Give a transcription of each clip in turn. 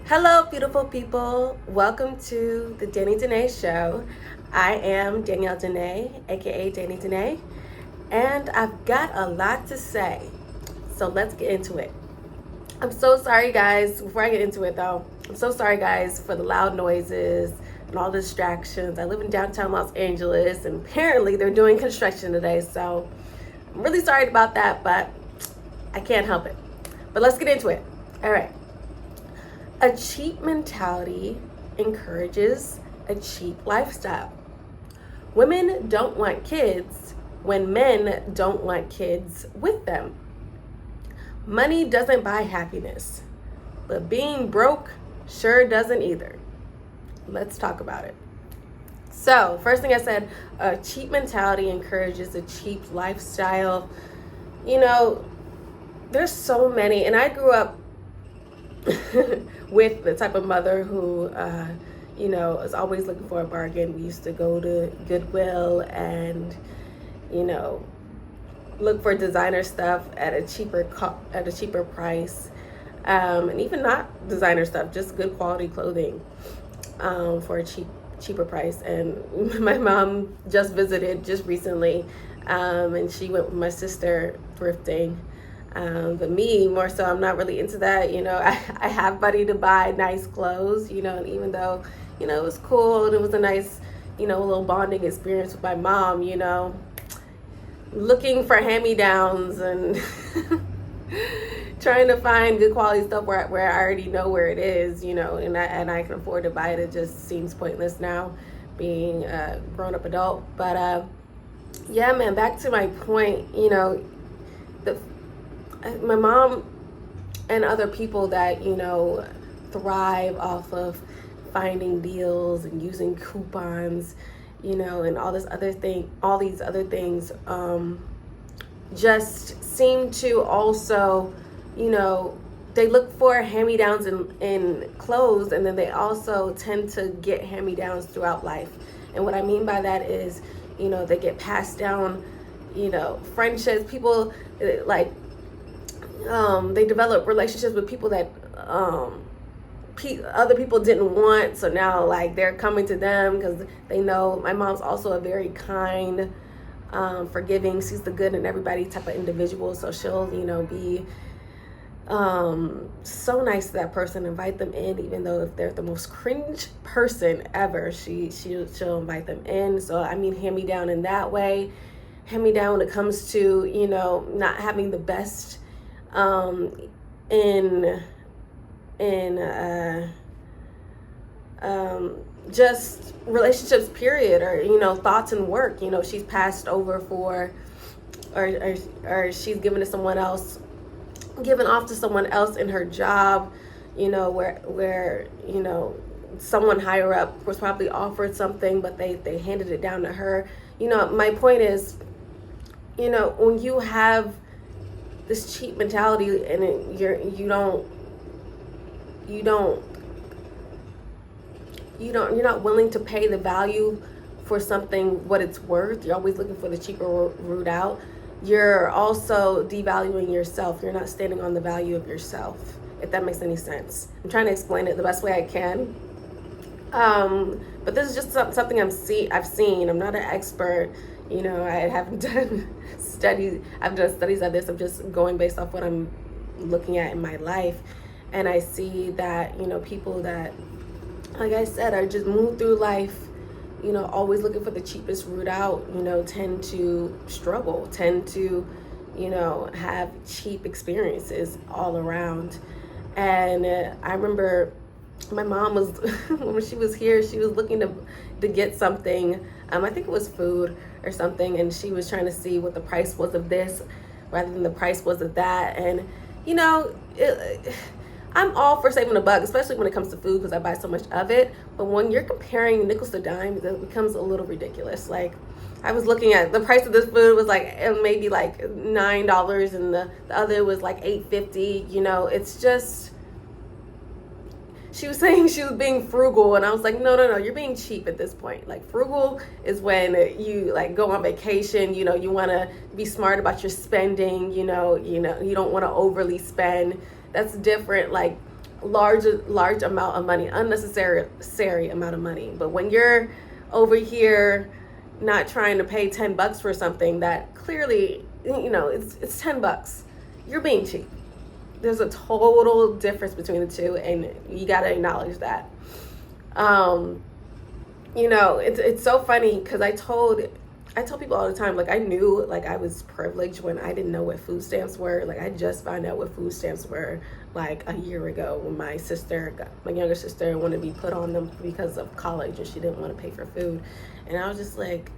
Hello, beautiful people. Welcome to the Danny Danae Show. I am Danielle Danae, aka Danny Danae, and I've got a lot to say. So let's get into it. I'm so sorry, guys. Before I get into it, though, I'm so sorry, guys, for the loud noises and all the distractions. I live in downtown Los Angeles, and apparently they're doing construction today. So I'm really sorry about that, but I can't help it. But let's get into it. All right. A cheap mentality encourages a cheap lifestyle. Women don't want kids when men don't want kids with them. Money doesn't buy happiness, but being broke sure doesn't either. Let's talk about it. So, first thing I said, a cheap mentality encourages a cheap lifestyle. You know, there's so many, and I grew up with the type of mother who, is always looking for a bargain. We used to go to Goodwill and, look for designer stuff at a cheaper price, and even not designer stuff, just good quality clothing for a cheaper price. And my mom just visited just recently, and she went with my sister thrifting. But me, more so, I'm not really into that. I have money to buy nice clothes, and even though, it was cool and it was a nice, little bonding experience with my mom, looking for hand-me-downs and trying to find good quality stuff where I already know where it is, and I can afford to buy it. It just seems pointless now, being a grown-up adult. But yeah, man, back to my point, my mom and other people that thrive off of finding deals and using coupons, and all these other things, just seem to also, they look for hand-me-downs in clothes, and then they also tend to get hand-me-downs throughout life. And what I mean by that is, they get passed down, friendships. People like they develop relationships with people that other people didn't want, so now like they're coming to them because they know. My mom's also a very kind, forgiving, sees the good in everybody type of individual, so she'll be so nice to that person, invite them in, even though if they're the most cringe person ever, she'll invite them in. So I mean, hand me down in that way. Hand me down when it comes to not having the best in just relationships, period, or thoughts and work. She's passed over for, or she's given to someone else, given off to someone else in her job, where someone higher up was probably offered something, but they handed it down to her. My point is, when you have this cheap mentality and you're not willing to pay the value for something what it's worth. You're always looking for the cheaper route out. You're also devaluing yourself. You're not standing on the value of yourself, if that makes any sense. I'm trying to explain it the best way I can. But this is just something I've seen. I'm not an expert. I haven't done studies. I've done studies of this. I'm just going based off what I'm looking at in my life. And I see that, people that, like I said, are just move through life, always looking for the cheapest route out, tend to struggle, tend to, have cheap experiences all around. And I remember my mom was, when she was here, she was looking to get something. I think it was food or something. And she was trying to see what the price was of this rather than the price was of that. And, I'm all for saving a buck, especially when it comes to food, because I buy so much of it. But when you're comparing nickels to dimes, it becomes a little ridiculous. Like, I was looking at the price of this food was like maybe like $9, and the other was like $8.50. It's just, she was saying she was being frugal, and I was like, no, you're being cheap at this point. Like, frugal is when you like go on vacation, you want to be smart about your spending, you don't want to overly spend. That's different. Like, large amount of money, unnecessary amount of money. But when you're over here not trying to pay $10 for something that clearly, it's $10, you're being cheap. There's a total difference between the two, and you got to acknowledge that. It's so funny because I tell people all the time, like, I knew, like, I was privileged when I didn't know what food stamps were. Like, I just found out what food stamps were like a year ago when my younger sister wanted to be put on them because of college and she didn't want to pay for food. And I was just like,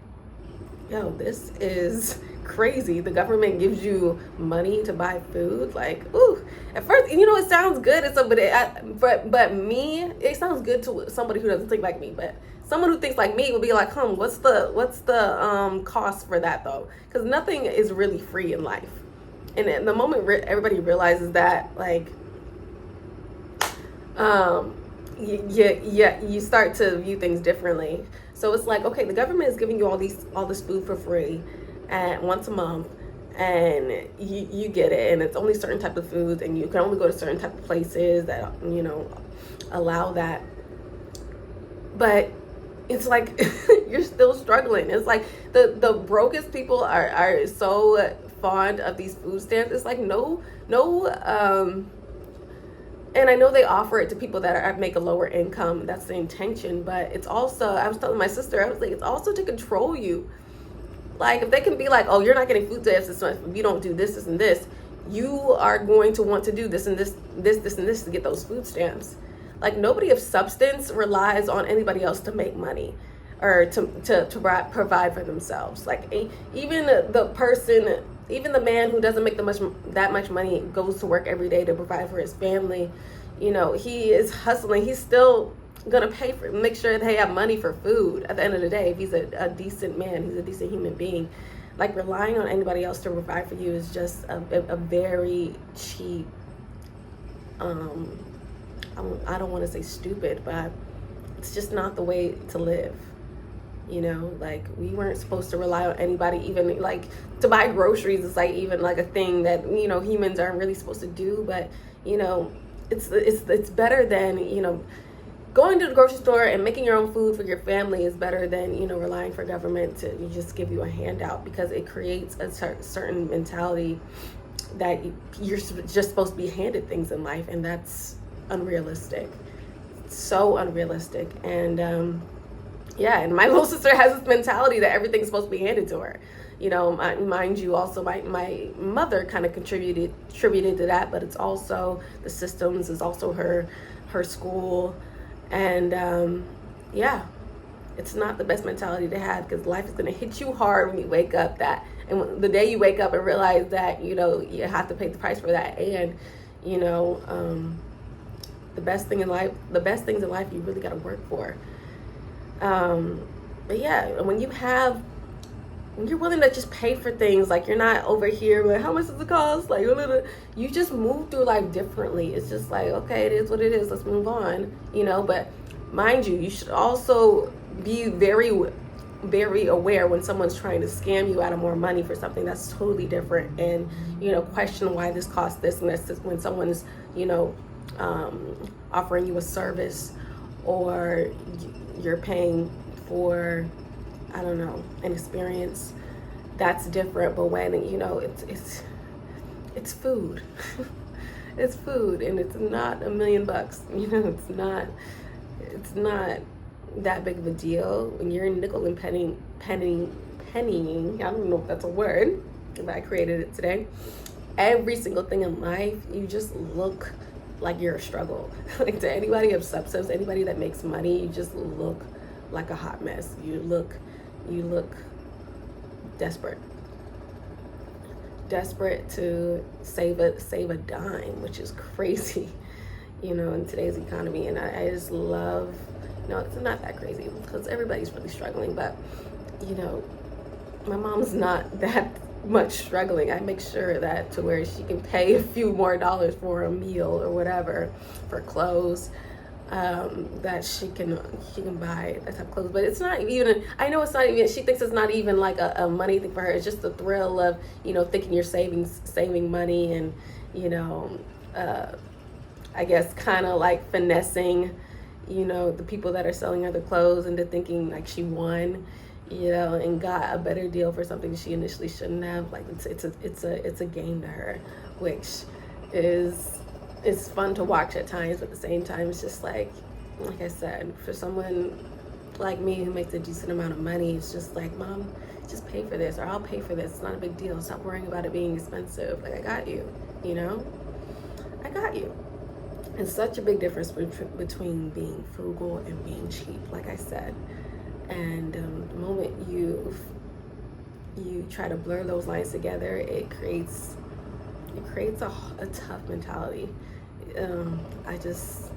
yo, this is crazy. The government gives you money to buy food. Like, ooh, at first, it sounds good. But me, it sounds good to somebody who doesn't think like me. But someone who thinks like me will be like, what's the cost for that though? Because nothing is really free in life. And at the moment everybody realizes that, like, you start to view things differently. So it's like, okay, the government is giving you all this food for free and once a month, and you get it, and it's only certain type of foods, and you can only go to certain type of places that allow that. But it's like you're still struggling. It's like the brokest people are so fond of these food stamps. It's like no and I know they offer it to people that make a lower income. That's the intention. But it's also, I was telling my sister, I was like, it's also to control you. Like, if they can be like, oh, you're not getting food stamps this month, if you don't do this and this, you are going to want to do this and this and this to get those food stamps. Like, nobody of substance relies on anybody else to make money or to provide for themselves. Like, even the man who doesn't make that much money goes to work every day to provide for his family. He is hustling. He's still gonna make sure they have money for food at the end of the day. If he's a decent man, he's a decent human being. Like, relying on anybody else to provide for you is just a very cheap, I don't want to say stupid, but it's just not the way to live. Like, we weren't supposed to rely on anybody, even like to buy groceries. It's like even like a thing that humans aren't really supposed to do. But it's better than going to the grocery store and making your own food for your family is better than relying for government to just give you a handout, because it creates a certain mentality that you're just supposed to be handed things in life, and that's unrealistic. So unrealistic. And and my little sister has this mentality that everything's supposed to be handed to her. Mind you, also my mother kind of contributed to that, but it's also the systems, is also her school, and it's not the best mentality to have, because life is going to hit you hard when you wake up and the day you wake up and realize that you have to pay the price for that. And the best things in life you really got to work for. But yeah, when you're willing to just pay for things, like, you're not over here like, how much does it cost? Like, you just move through life differently. It's just like, okay, it is what it is, let's move on. But mind you should also be very, very aware when someone's trying to scam you out of more money for something that's totally different, and question why this costs this and this, when someone's offering you a service, or you're paying for, I don't know, an experience. That's different. But when it's food. It's food, and it's not $1 million. It's not that big of a deal. When you're nickel and pennying, I don't know if that's a word, but I created it today. Every single thing in life, you just look like you're a struggle. Like, to anybody of substance, anybody that makes money, you just look like a hot mess. You look desperate to save a dime, which is crazy, in today's economy. And I just love, it's not that crazy because everybody's really struggling, but my mom's not that much struggling. I make sure that to where she can pay a few more dollars for a meal or whatever, for clothes, that she can buy that type of clothes. But it's not even, I know it's not even, she thinks it's not even like a money thing for her. It's just the thrill of thinking you're saving money, and I guess, kind of like finessing, the people that are selling her the clothes into thinking like she won, and got a better deal for something she initially shouldn't have. Like it's a game to her, which is fun to watch at times, but at the same time, it's just like I said, for someone like me who makes a decent amount of money, it's just like, Mom, just pay for this, or I'll pay for this. It's not a big deal. Stop worrying about it being expensive. Like, I got you, I got you. It's such a big difference between being frugal and being cheap, like I said. And the moment you try to blur those lines together, it creates a tough mentality. I just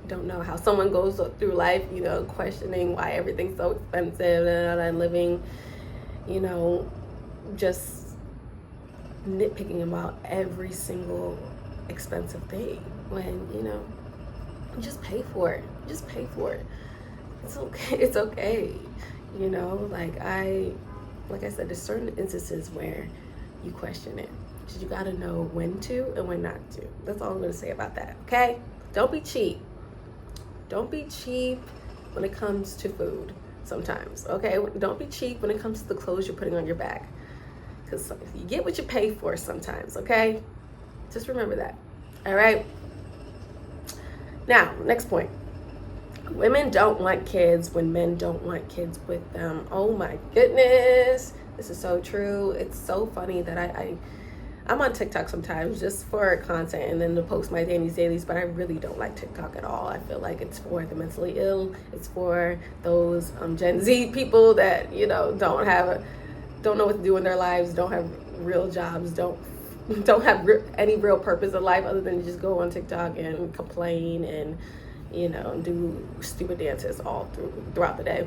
don't know how someone goes through life, questioning why everything's so expensive and living, just nitpicking about every single expensive thing when, you just pay for it. Just pay for it. It's okay. It's okay. Like I said, there's certain instances where you question it. You gotta know when to and when not to. That's all I'm gonna say about that, okay? Don't be cheap. Don't be cheap when it comes to food sometimes, okay? Don't be cheap when it comes to the clothes you're putting on your back. Because you get what you pay for sometimes, okay? Just remember that, all right? Now, next point. Women don't want kids when men don't want kids with them. Oh my goodness. This is so true. It's so funny that I'm on TikTok sometimes just for content and then to post my Danny's Dailies, but I really don't like TikTok at all. I feel like it's for the mentally ill. It's for those Gen Z people that, don't know what to do in their lives, don't have real jobs, don't have any real purpose in life other than just go on TikTok and complain and, do stupid dances all throughout the day.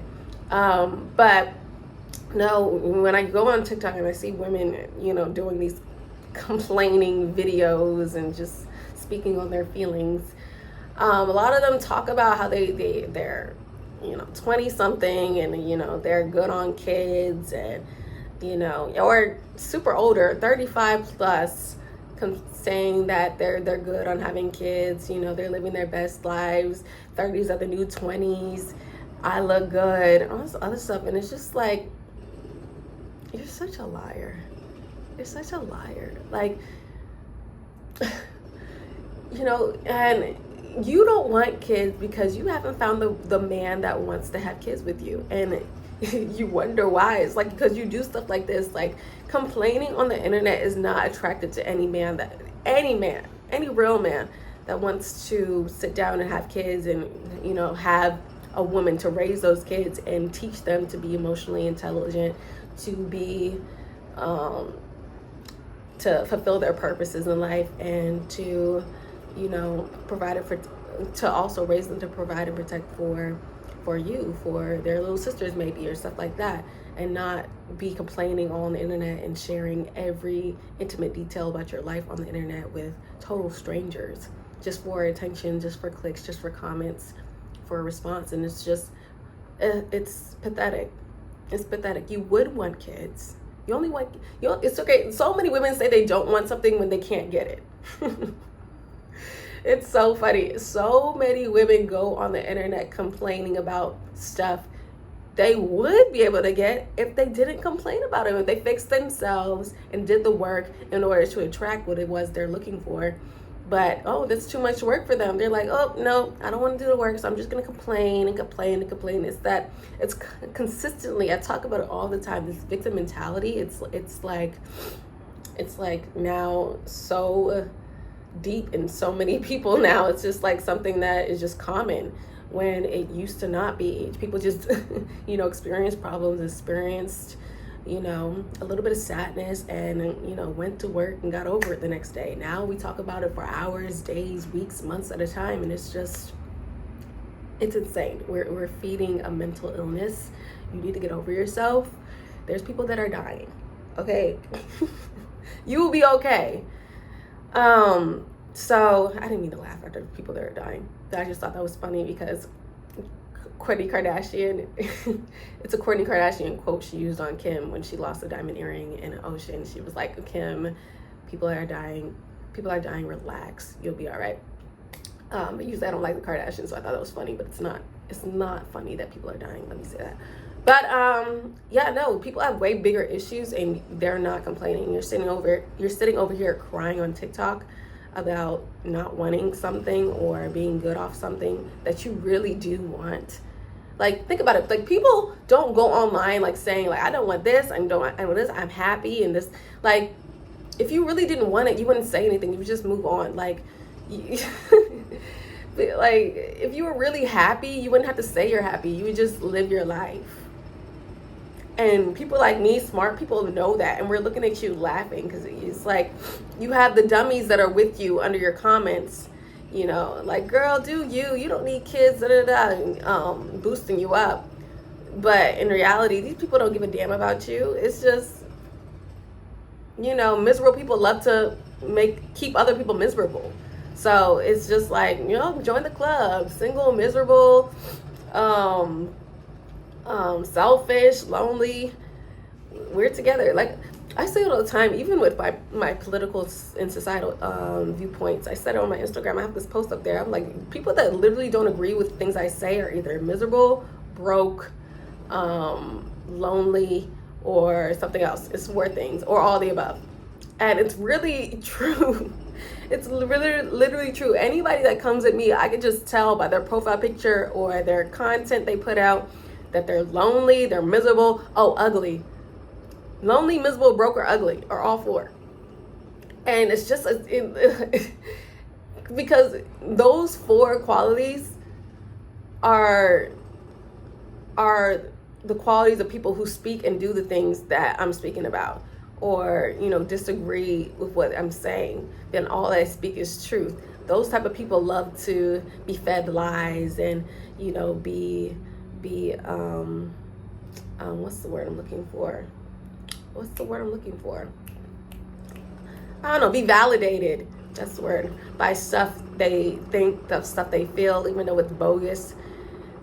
But no, when I go on TikTok and I see women, doing these complaining videos and just speaking on their feelings, a lot of them talk about how they're 20 something and they're good on kids and or super older, 35 plus, saying that they're good on having kids, they're living their best lives, 30s are the new 20s, I look good, all this other stuff. And it's just like, you're such a liar. You're such a liar. Like, and you don't want kids because you haven't found the man that wants to have kids with you. And you wonder why. It's like, because you do stuff like this, like complaining on the internet is not attractive to any real man that wants to sit down and have kids and, have a woman to raise those kids and teach them to be emotionally intelligent, to be, to fulfill their purposes in life, and to, to also raise them to provide and protect for you, for their little sisters maybe, or stuff like that, and not be complaining on the internet and sharing every intimate detail about your life on the internet with total strangers, just for attention, just for clicks, just for comments, for a response. And it's just, it's pathetic. It's pathetic. You would want kids. You only want, it's okay. So many women say they don't want something when they can't get it. It's so funny. So many women go on the internet complaining about stuff they would be able to get if they didn't complain about it, if they fixed themselves and did the work in order to attract what it was they're looking for. But, that's too much work for them. They're like, oh, no, I don't want to do the work, so I'm just going to complain and complain and complain. It's consistently, I talk about it all the time, this victim mentality. It's like now so deep in so many people now. It's just like something that is just common when it used to not be. People just, experienced problems, experienced, a little bit of sadness and, went to work and got over it the next day. Now we talk about it for hours, days, weeks, months at a time. And it's insane. We're feeding a mental illness. You need to get over yourself. There's people that are dying. Okay. You will be okay. So I didn't mean to laugh at the people that are dying. I just thought that was funny because Kourtney Kardashian, it's a Kourtney Kardashian quote she used on Kim when she lost a diamond earring in an ocean. She was like, Kim, people are dying, relax, you'll be all right. Usually I don't like the Kardashians, so I thought that was funny, but it's not. It's not funny that people are dying. Let me say that. But yeah, no, people have way bigger issues and they're not complaining. You're sitting over here crying on TikTok about not wanting something or being good off something that you really do want. Like, think about it. Like, people don't go online like saying like, I don't want this, I want this, I'm happy and this. Like, if you really didn't want it, you wouldn't say anything. You would just move on. Like, like, if you were really happy, you wouldn't have to say you're happy. You would just live your life. And people like me, smart people, know that. And we're looking at you laughing because it's like you have the dummies that are with you under your comments, you know, like, girl, do you don't need kids, boosting you up. But in reality, these people don't give a damn about you. It's just, you know, miserable people love to keep other people miserable. So it's just like, you know, join the club. Single, miserable, selfish, lonely, we're together. Like, I say it all the time, even with my political and societal viewpoints. I said it on my Instagram. I have this post up there. I'm like, people that literally don't agree with things I say are either miserable, broke, lonely, or something else. It's four things, or all the above. And it's really true. It's literally true. Anybody that comes at me, I can just tell by their profile picture or their content they put out that they're lonely, they're miserable, ugly. Lonely, miserable, broke, or ugly, or all four. And it's just because those four qualities are the qualities of people who speak and do the things that I'm speaking about, or, you know, disagree with what I'm saying. Then all I speak is truth. Those type of people love to be fed lies and, you know, be what's the word I'm looking for? I don't know, be validated. That's the word. By stuff they think, the stuff they feel, even though it's bogus.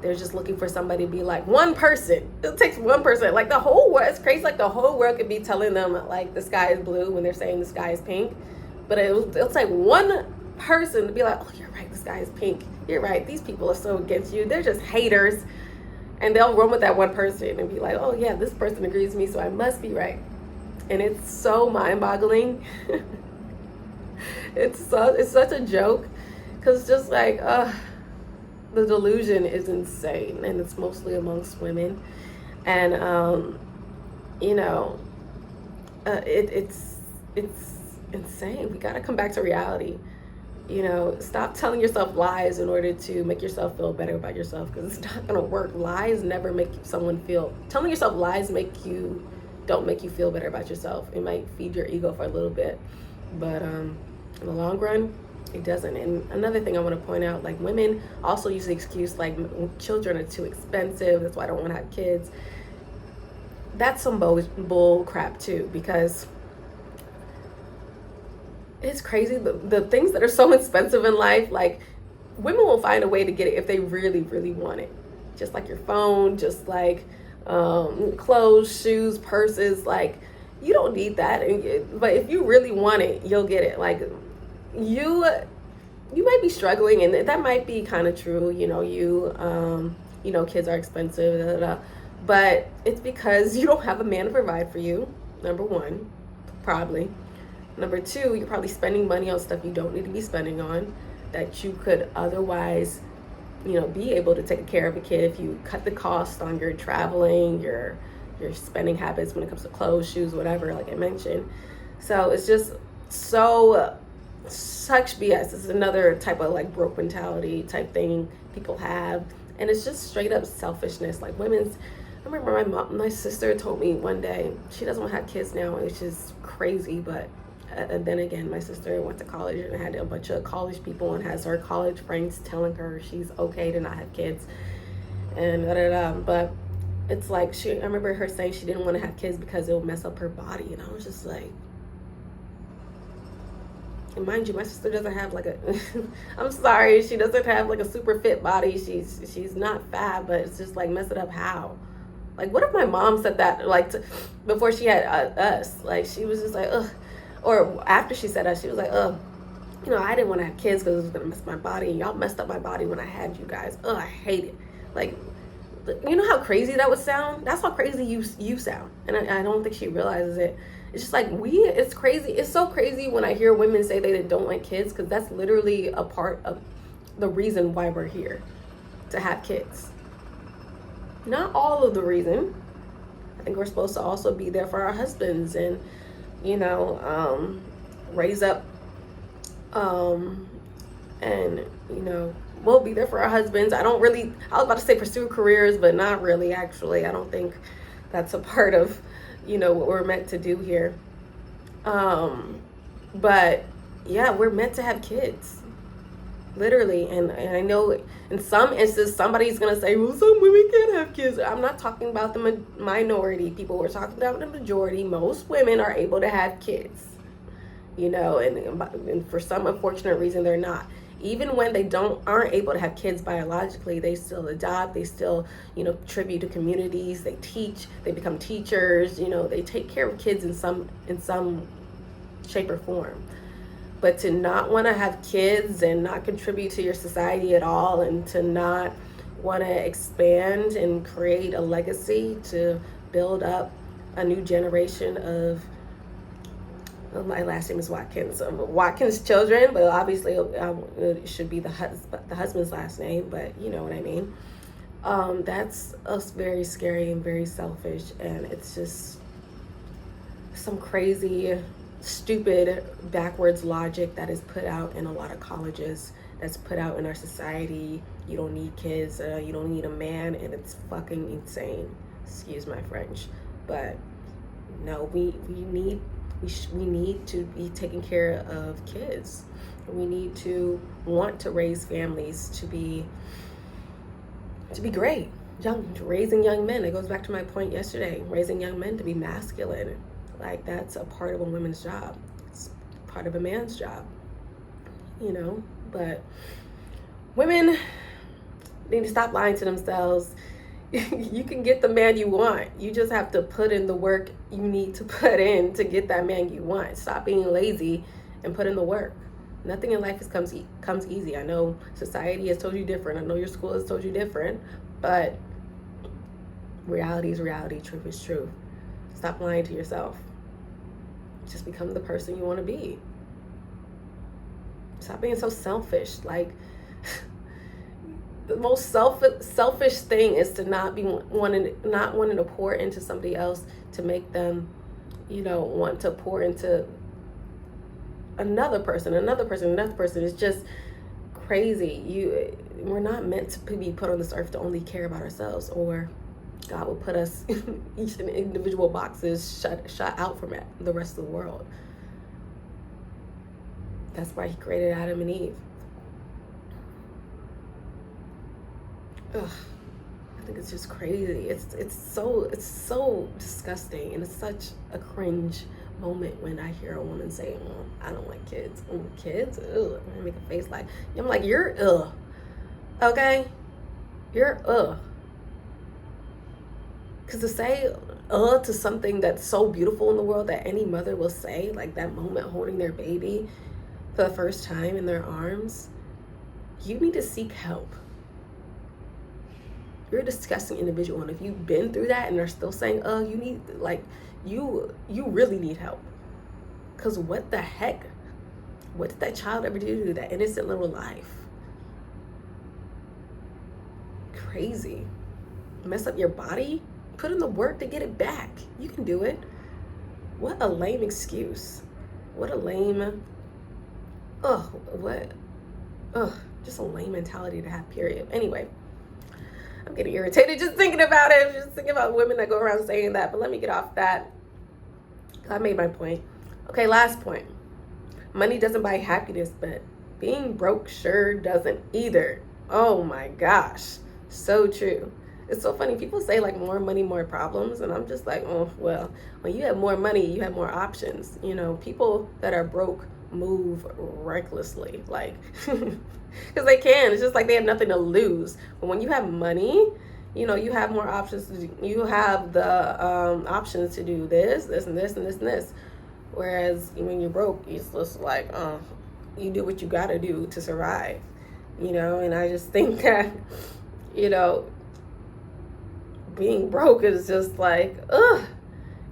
They're just looking for somebody to be like, one person. It takes one person. Like, the whole world, it's crazy. Like, the whole world could be telling them, like, the sky is blue when they're saying the sky is pink. But it'll take one person to be like, oh, you're right, the sky is pink. You're right, these people are so against you. They're just haters. And they'll run with that one person and be like, oh, yeah, this person agrees with me, so I must be right. And it's so mind-boggling. It's such a joke. Because it's just like, the delusion is insane, and it's mostly amongst women. And you know, it's insane. We got to come back to reality. You know, stop telling yourself lies in order to make yourself feel better about yourself, because it's not gonna work. Lies never make someone feel. Telling yourself lies don't make you feel better about yourself. It might feed your ego for a little bit, but in the long run, it doesn't. And another thing I want to point out, like, women also use the excuse like children are too expensive, that's why I don't want to have kids. That's some bull crap too, because it's crazy. The things that are so expensive in life, like, women will find a way to get it if they really, really want it. Just like your phone, just like clothes, shoes, purses. Like, you don't need that. But if you really want it, you'll get it. Like, you might be struggling, and that might be kind of true. You know, kids are expensive, but it's because you don't have a man to provide for you. Number one, probably. Number two, you're probably spending money on stuff you don't need to be spending on, that you could otherwise, you know, be able to take care of a kid if you cut the cost on your traveling, your spending habits when it comes to clothes, shoes, whatever, like I mentioned. So it's just such BS. It's another type of like broke mentality type thing people have, and it's just straight up selfishness. Like, I remember my sister told me one day she doesn't want to have kids now, which is crazy, but and then again, my sister went to college and had a bunch of college people and has her college friends telling her she's okay to not have kids, and but it's like I remember her saying she didn't want to have kids because it would mess up her body, and I was just like, and mind you, my sister doesn't have like I'm sorry, she doesn't have like a super fit body. She's not fat, but it's just like, mess it up how? Like, what if my mom said that before she had us? Like, she was just like, ugh. Or after she said us, she was like, ugh, I didn't want to have kids because it was going to mess my body. Y'all messed up my body when I had you guys. Ugh, I hate it. Like, you know how crazy that would sound? That's how crazy you sound. And I don't think she realizes it. It's just like, it's crazy. It's so crazy when I hear women say they don't want kids, because that's literally a part of the reason why we're here, to have kids. Not all of the reason. I think we're supposed to also be there for our husbands and, raise up, and, we'll be there for our husbands. I was about to say pursue careers, but not really, actually. I don't think that's a part of, what we're meant to do here. But yeah, we're meant to have kids. Literally. And I know in some instances, somebody's going to say, well, some women can't have kids. I'm not talking about the minority people. We're talking about the majority. Most women are able to have kids, and for some unfortunate reason, they're not. Even when they aren't able to have kids biologically, they still adopt, they still, contribute to communities, they teach, they become teachers, they take care of kids in some shape or form. But to not want to have kids and not contribute to your society at all, and to not want to expand and create a legacy to build up a new generation of, my last name is Watkins, Watkins children, but obviously it should be the husband's last name, but you know what I mean. That's us, very scary and very selfish, and it's just some crazy, stupid, backwards logic that is put out in a lot of colleges, that's put out in our society. You don't need kids, you don't need a man, and it's fucking insane. Excuse my French, but no, we need to be taking care of kids. We need to want to raise families to be great. Raising young men. It goes back to my point yesterday. Raising young men to be masculine. Like, that's a part of a woman's job. It's part of a man's job. But women need to stop lying to themselves. You can get the man you want. You just have to put in the work you need to put in to get that man you want. Stop being lazy and put in the work. Nothing in life comes easy. I know society has told you different. I know your school has told you different. But reality is reality. Truth is truth. Stop lying to yourself. Just become the person you want to be. Stop being so selfish. Like, the most selfish thing is to not wanting to pour into somebody else to make them, want to pour into another person. It's just crazy. We're not meant to be put on this earth to only care about ourselves, or God will put us in each individual boxes shut out from the rest of the world. That's why He created Adam and Eve. Ugh, I think it's just crazy. It's so disgusting, and it's such a cringe moment when I hear a woman say, "Oh, I don't like kids." Kids? Ugh. I make a face like, I'm like, you're ugh. Okay? You're ugh. Because to say to something that's so beautiful in the world that any mother will say, like that moment holding their baby for the first time in their arms, you need to seek help. You're a disgusting individual, and if you've been through that and are still saying, "Oh, you need," like, you really need help. Because what the heck? What did that child ever do to that innocent little life? Crazy. Mess up your body? Put in the work to get it back. You can do it. What a lame excuse. What a lame, just a lame mentality to have, period. Anyway. I'm getting irritated just thinking about it. Just thinking about women that go around saying that. But let me get off that. I made my point. Okay, last point. Money doesn't buy happiness, but being broke sure doesn't either. Oh my gosh. So true. It's so funny. People say like more money, more problems. And I'm just like, oh, well, when you have more money, you have more options. People that are broke move recklessly, like, because they can. It's just like they have nothing to lose. But when you have money, you have more options. You have the options to do this and this and this and this. Whereas when you're broke, you're just like, you do what you gotta do to survive, and I just think that, you know, being broke is just like, ugh,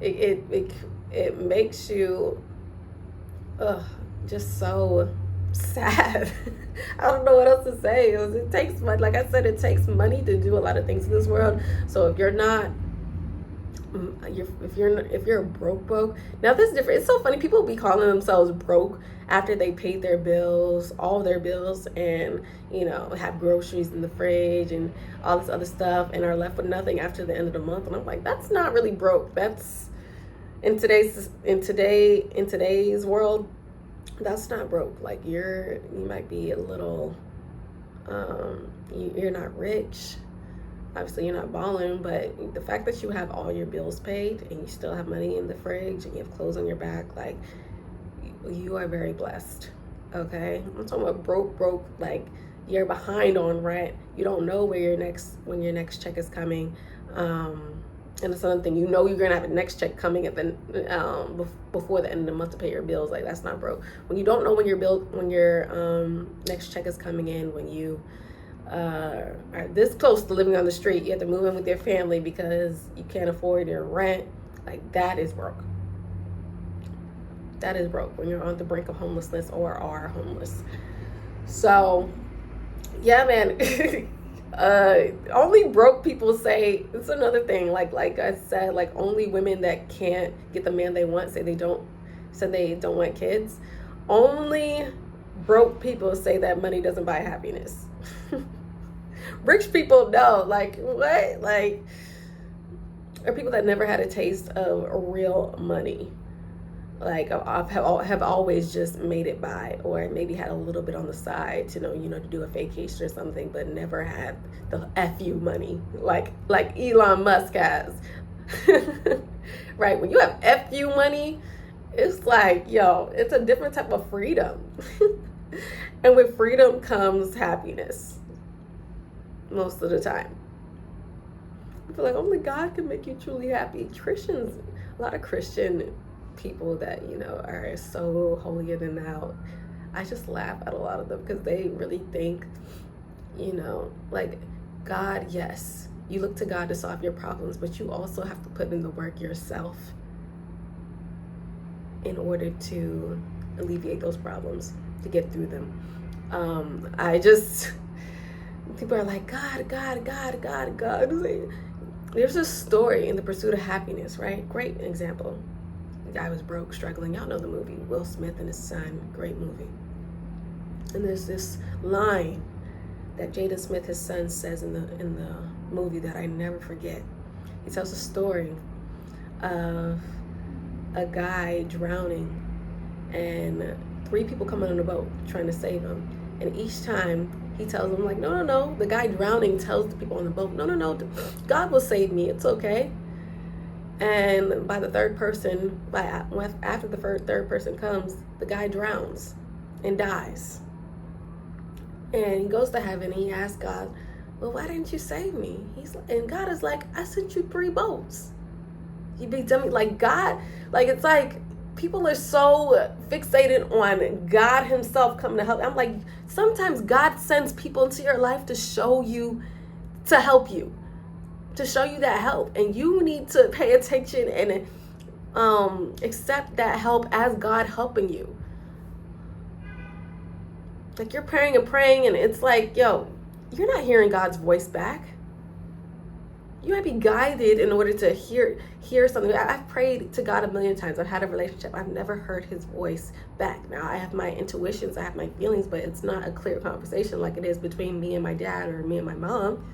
it makes you, just so sad. I don't know what else to say. It takes money. Like I said, it takes money to do a lot of things in this world. So if you're not, if you're broke, now this is different. It's so funny. People be calling themselves broke after they paid their bills, all their bills, and have groceries in the fridge and all this other stuff, and are left with nothing after the end of the month. And I'm like, that's not really broke. That's in today's world, that's not broke. Like you might be a little, you're not rich. Obviously you're not balling, but the fact that you have all your bills paid and you still have money in the fridge and you have clothes on your back, like, you are very blessed. Okay, I'm talking about broke, like you're behind on rent. You don't know when your next check is coming. And it's another thing, you're gonna have a next check coming at the before the end of the month to pay your bills. Like, that's not broke. When you don't know when your next check is coming in, when you are this close to living on the street, you have to move in with your family because you can't afford your rent. Like, that is broke. That is broke, when you're on the brink of homelessness or are homeless. So, yeah, man. Only broke people say, it's another thing, like I said, like, only women that can't get the man they want say they don't want kids. Only broke people say that money doesn't buy happiness. Rich people know, like, what? Like, are people that never had a taste of real money. Like, have always just made it by, or maybe had a little bit on the side to to do a vacation or something, but never had the FU money like Elon Musk has. Right? When you have FU money, it's like, it's a different type of freedom. And with freedom comes happiness most of the time. I feel like only God can make you truly happy. Christians, a lot of Christian people that are so holier than thou, I just laugh at a lot of them, because they really think like, God, yes, you look to God to solve your problems, but you also have to put in the work yourself in order to alleviate those problems, to get through them. People are like, God. There's a story in The Pursuit of Happiness, right? Great example. The guy was broke, struggling. Y'all know the movie, Will Smith and his son. Great movie. And there's this line that Jaden Smith, his son, says in the movie that I never forget. He tells a story of a guy drowning and 3 people coming on a boat trying to save him. And each time he tells them, like, no. The guy drowning tells the people on the boat, no, God will save me. It's okay. And by the third person, after the third person comes, the guy drowns and dies. And he goes to heaven and he asks God, well, why didn't you save me? And God is like, I sent you 3 boats. You big dummy. Like, God, like, it's like people are so fixated on God himself coming to help. I'm like, sometimes God sends people into your life to show you, to help you, to show you that help. And you need to pay attention and accept that help as God helping you. Like, you're praying and it's like, you're not hearing God's voice back. You might be guided in order to hear something. I've prayed to God a million times. I've had a relationship. I've never heard his voice back. Now, I have my intuitions, I have my feelings, but it's not a clear conversation like it is between me and my dad or me and my mom.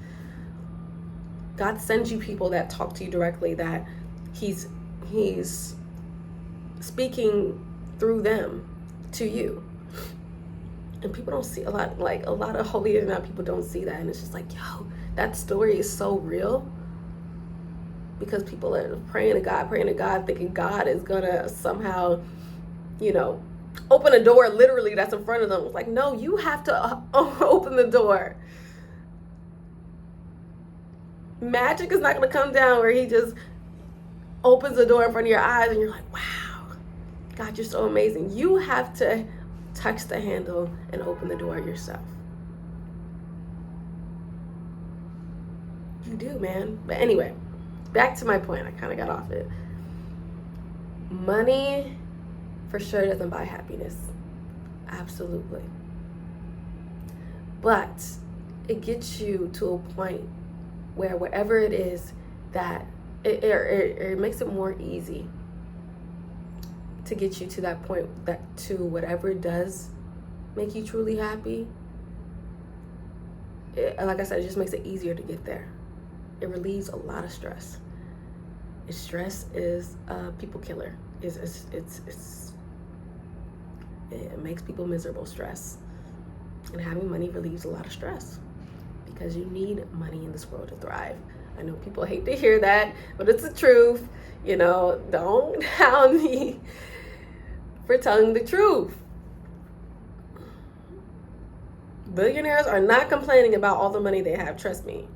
God sends you people that talk to you directly, that he's speaking through them to you. And people don't see a lot of holier than thou people don't see that. And it's just like, that story is so real, because people are praying to God, thinking God is gonna somehow, open a door literally that's in front of them. It's like, no, you have to open the door. Magic is not gonna come down where he just opens the door in front of your eyes and you're like, wow, God, you're so amazing. You have to touch the handle and open the door yourself. You do, man. But anyway, back to my point. I kind of got off it. Money for sure doesn't buy happiness. Absolutely. But it gets you to a point where whatever it is that it makes it more easy to get you to that point, that to whatever does make you truly happy. Like I said, it just makes it easier to get there. It relieves a lot of stress. Stress is a people killer. It makes people miserable, stress. And having money relieves a lot of stress because you need money in this world to thrive. I know people hate to hear that, but it's the truth. You know, don't hound me for telling the truth. Billionaires are not complaining about all the money they have, trust me.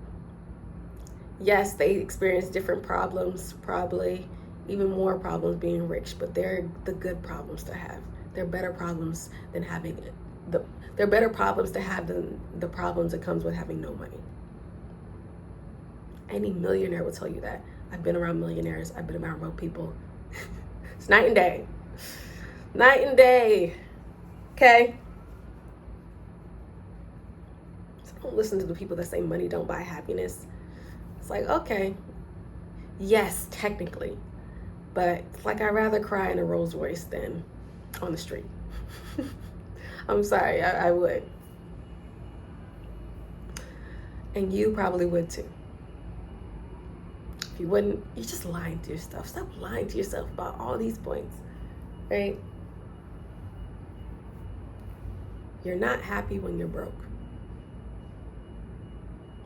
Yes, they experience different problems, probably even more problems being rich, but they're the good problems to have. They're better problems than having it. They're better problems to have than the problems that comes with having no money. Any millionaire will tell you that. I've been around millionaires. I've been around broke people. It's night and day. Night and day. Okay? So don't listen to the people that say money don't buy happiness. It's like, okay, yes, technically. But it's like I'd rather cry in a Rolls Royce than on the street. I'm sorry, I would. And you probably would too. If you wouldn't, you're just lying to yourself. Stop lying to yourself about all these points, right? You're not happy when you're broke.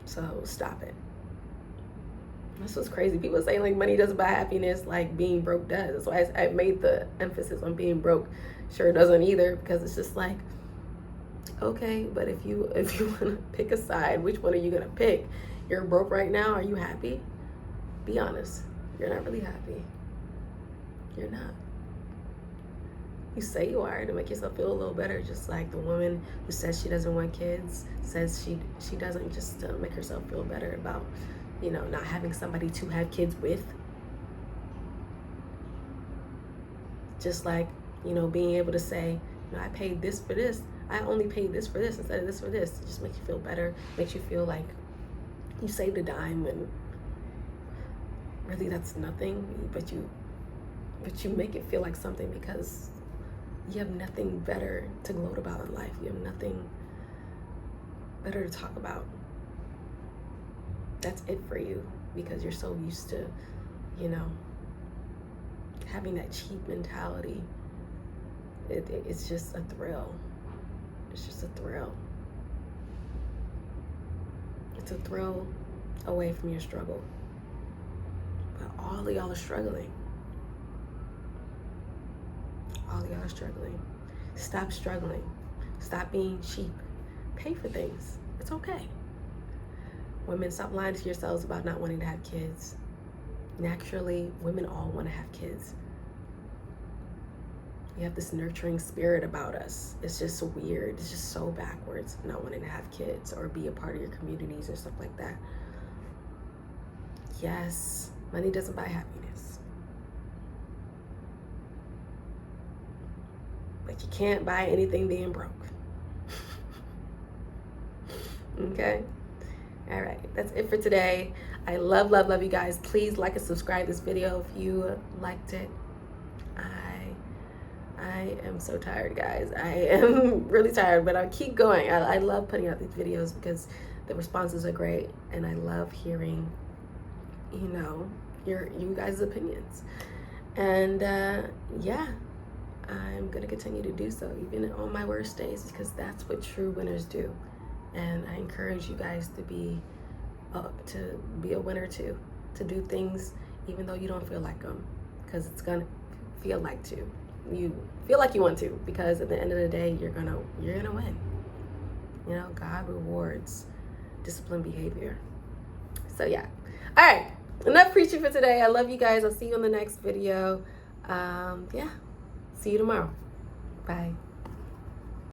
So stop it. That's what's crazy. People saying like money doesn't buy happiness, like being broke does. That's why I made the emphasis on being broke. Sure doesn't either, because it's just like, okay, but if you want to pick a side, which one are you gonna pick? You're broke right now. Are you happy? Be honest. You're not really happy. You're not. You say you are to make yourself feel a little better, just like the woman who says she doesn't want kids says she doesn't, just to make herself feel better about, you know, not having somebody to have kids with. Just like, you know, being able to say, you know, I paid this for this. I only paid this for this instead of this for this. It just makes you feel better. Makes you feel like you saved a dime, and really that's nothing. But you make it feel like something because you have nothing better to gloat about in life. You have nothing better to talk about. That's it for you because you're so used to, you know, having that cheap mentality. It's just a thrill. It's just a thrill. It's a thrill away from your struggle. But all of y'all are struggling. All of y'all are struggling. Stop struggling. Stop being cheap. Pay for things. It's okay. Women, stop lying to yourselves about not wanting to have kids. Naturally, women all want to have kids. We have this nurturing spirit about us. It's just weird. It's just so backwards, not wanting to have kids or be a part of your communities and stuff like that. Yes, money doesn't buy happiness. But you can't buy anything being broke. Okay? All right, that's it for today. I love you guys. Please like and subscribe this video if you liked it. I am so tired, guys. I am really tired, but I'll keep going. I love putting out these videos because the responses are great, and I love hearing, you know, you guys' opinions. And yeah, I'm gonna continue to do so, even on my worst days, because that's what true winners do. And I encourage you guys to be a winner too, to do things even though you don't feel like them, because it's gonna feel like to. You feel like you want to, because at the end of the day, you're gonna win. You know, God rewards disciplined behavior. So yeah. All right, enough preaching for today. I love you guys. I'll see you in the next video. Yeah, see you tomorrow. Bye.